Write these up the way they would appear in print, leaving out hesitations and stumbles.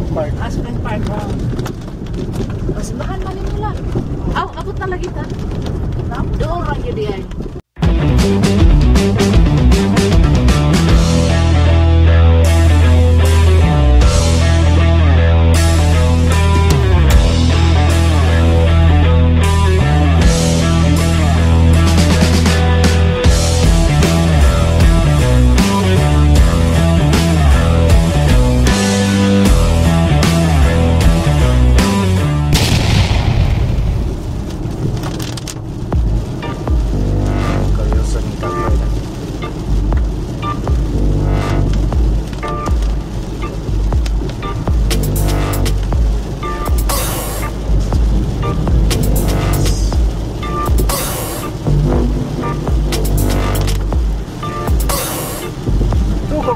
Spring Park. Spring Park. Mas mahal man nimo lang. Aw, abot na lagi ta. Doon ra gyud diay.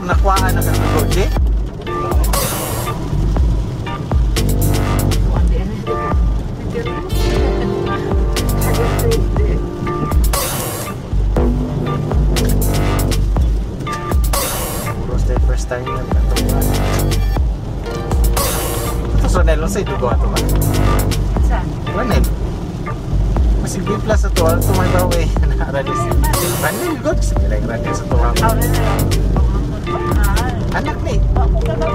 Nakuhaan na kang kotse? First time na katubuhan. Ito sa Nelo sa ito ko ito ba? Saan? Ranel. Masih B plus ito. Ito may bawa eh. Radis. Ranel good. Sige lang Ranel sa tuwa. Anak ni. Ako ka ba?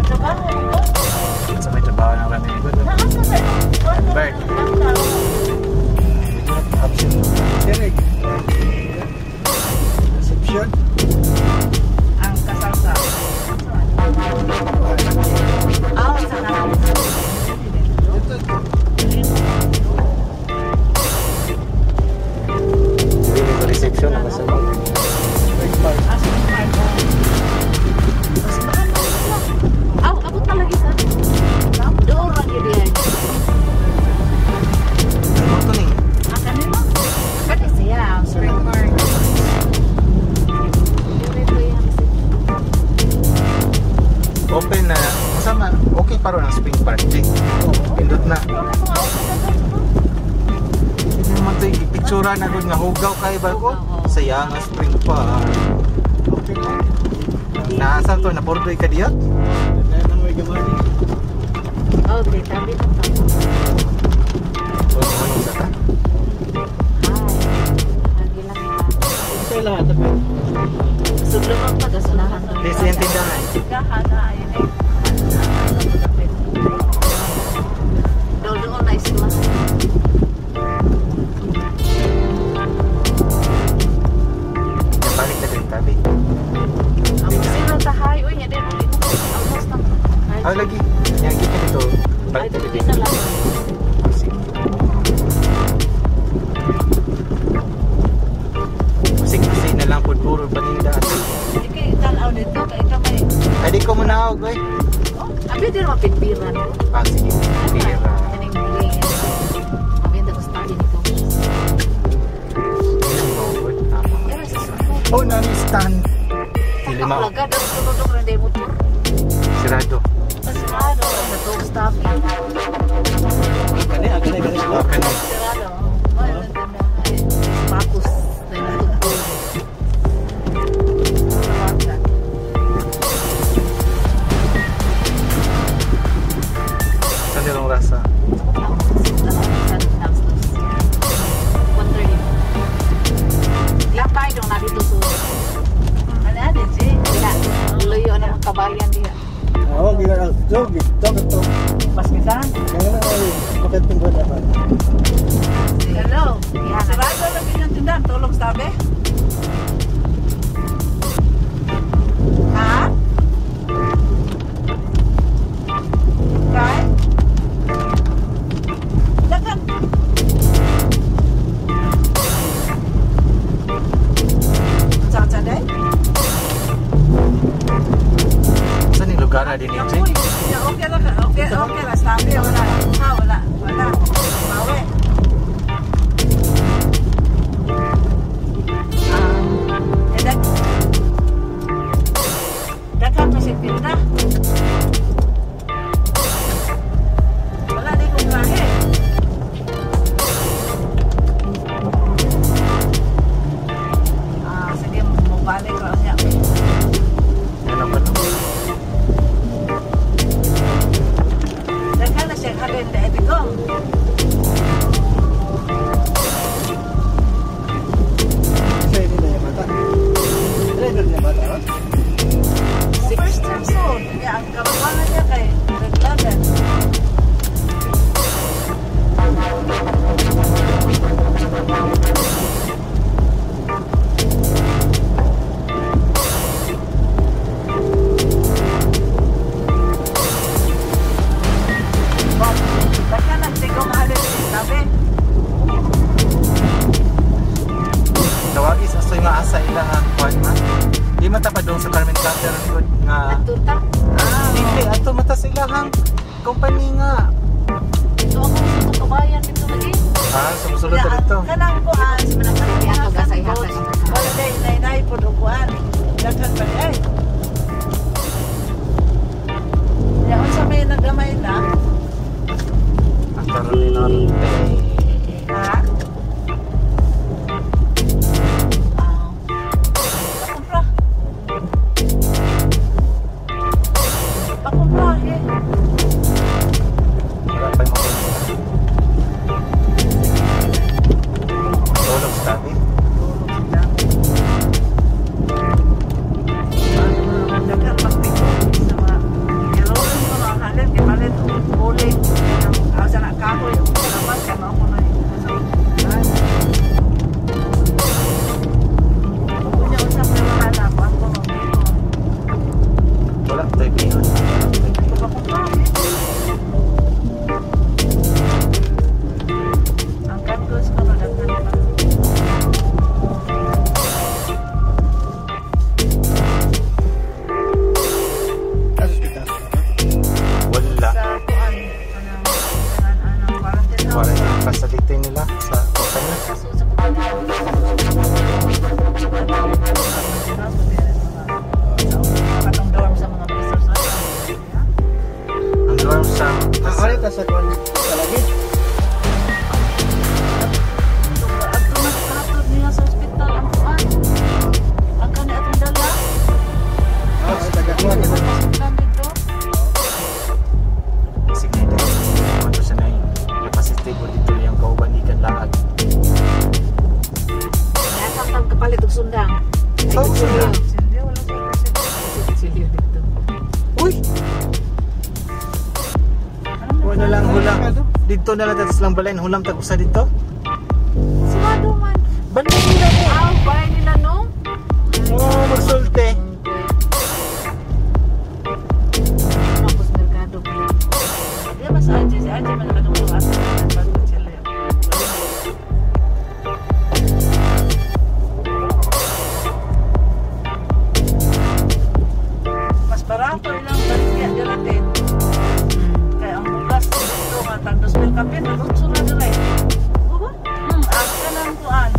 Trabaho ko. Sa may trabaho ng Ranel good. Bird. Option. Direct. Reception. Ang kasalsa. Sa kanan. Reception ako sa Aw, abot na lagi ta. Doon ra gyud diay. Ano to ni? Kanino? Kani siya, Spring Park. Open na. Masama. Okay pa rin ang Spring Park. Pindot na. Hindi naman ito ipitsura na doon nga hugaw kayo ba ko? Sayang ang Spring Park. Okay na. Naasan to? Napordoy ka diyan? Oh, tabi ta. O, ano sa ka? Lagi lang ita. Ito lahat. Sudlo ang pagasulahan. Desi yung tindahan. Kahana ayun eh. Doon nice lang. Balik na din tabi. Ang sino tahay uy, hindi mo dito. Almost na. Ay, lagi. Yang kita dito. Ay, Balik na din. dito lang. Sige. Musik-musik na lang po puro paninda. Ikay tanaw dito, kay kamay. Ay, di ko manawag, oy. Oh, abi din mapinpiran. Ah, sige. Pira. Kaning bling. Abi nda gusto din ito. Oh, nani stand. Lima. Lagad ang tutudok na day motor. Sirado. Sirado. Natog stop. Kani. Sirado. Pakus. Natugtog. Saan nilong rasa? Lakay dong na dito so. Ano Jay? Luyo na mga kabayan diya. Oo, gila ang jogi. Ito. Pas minsan? Ngayon ay magandang buwan naman. Hello. Sarado lang yung tindahan. Tulong sabi? Ha? Right? Dakan. Saturday? Saan yung lugar na din yun, Jay? Okay lang. Okay lang. Sabi, wala. Mawe. Dakan pa si Pinda. Wala di kong lahi. Sige, mabalik ko niya. Ano ba naman? nga Nagturta? hindi ato mata sila hang company nga. Ito ako sa kabayan dito lagi. Sa musulod na dito. Kanang kuan. Si manang kaya ako gasa ihasa. Wala day nay pod og kuan. Daghan pa di ay. Ya unsa may nagamay na? Ang karon ni Norte. Ha? Pakumpra. Pakumpra eh. Wala pa mo. Tulog sa tabi. Daghan pa pito sa mga kilolin ko na halin kay malit uli asa na kahoy naman sa mga ko na kunya usap na mahanap ako no Wala tayo bihon. ang kantos ko na daghan pa Wala. sa kuan anong quarantine Wala house yung facility nila sa company. Kaso sa kabayan. katong dorm sa mga prisoners Ang dorm sa Ka sa kuan sa lagi. Ato nagkatod niya sa ospital ang kuan. Ang kani atong dala. Taga kuan. Pasukan dito. sige dahil ano siya na yung capacity ko dito yung kauban ikan lahat. Nasang tang kapalit og sundang. Oh, sundang. Silvia wala sa Silyo dito. Uy! Wala lang hulam. Dito na lang tatas lang balayin. Hulam tag usa dito. Sigado man. Balay nila mo. Aw, bahay nila no? Oo, magsulte. Tapos merkado pala. Dia mas aja si aja man katong luas bago sila. Mas barato ilang baligya diratin. Kaya ang bukas dito nga tag 2,000 kapin nalutso na dira. Baba? Ang kanang kuan.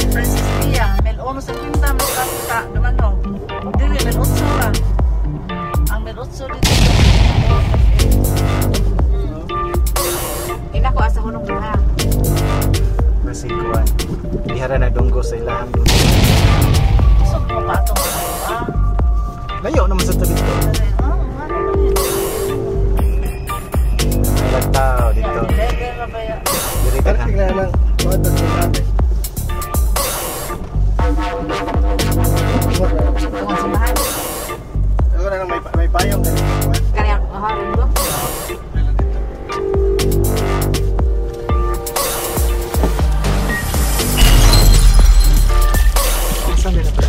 Francis Pia, mel ono sa pinta mo ka naman no. Dili mel utso ra. Ang mel utso dito. Ina ko asa hunong duha. Kasi kuhan. Ihara na dunggo sa ilahang dito. Gusto mo pa itong Layo naman sa to dito. ano man yun? May lagtao dito. Level na ba yan? Diri ka Pero ha. tignan lang. Kuan ta natin. Tungon sa bahay. Ako na lang may payong ganito. Kuan. Kaya ako haron ko. Saan nila pa?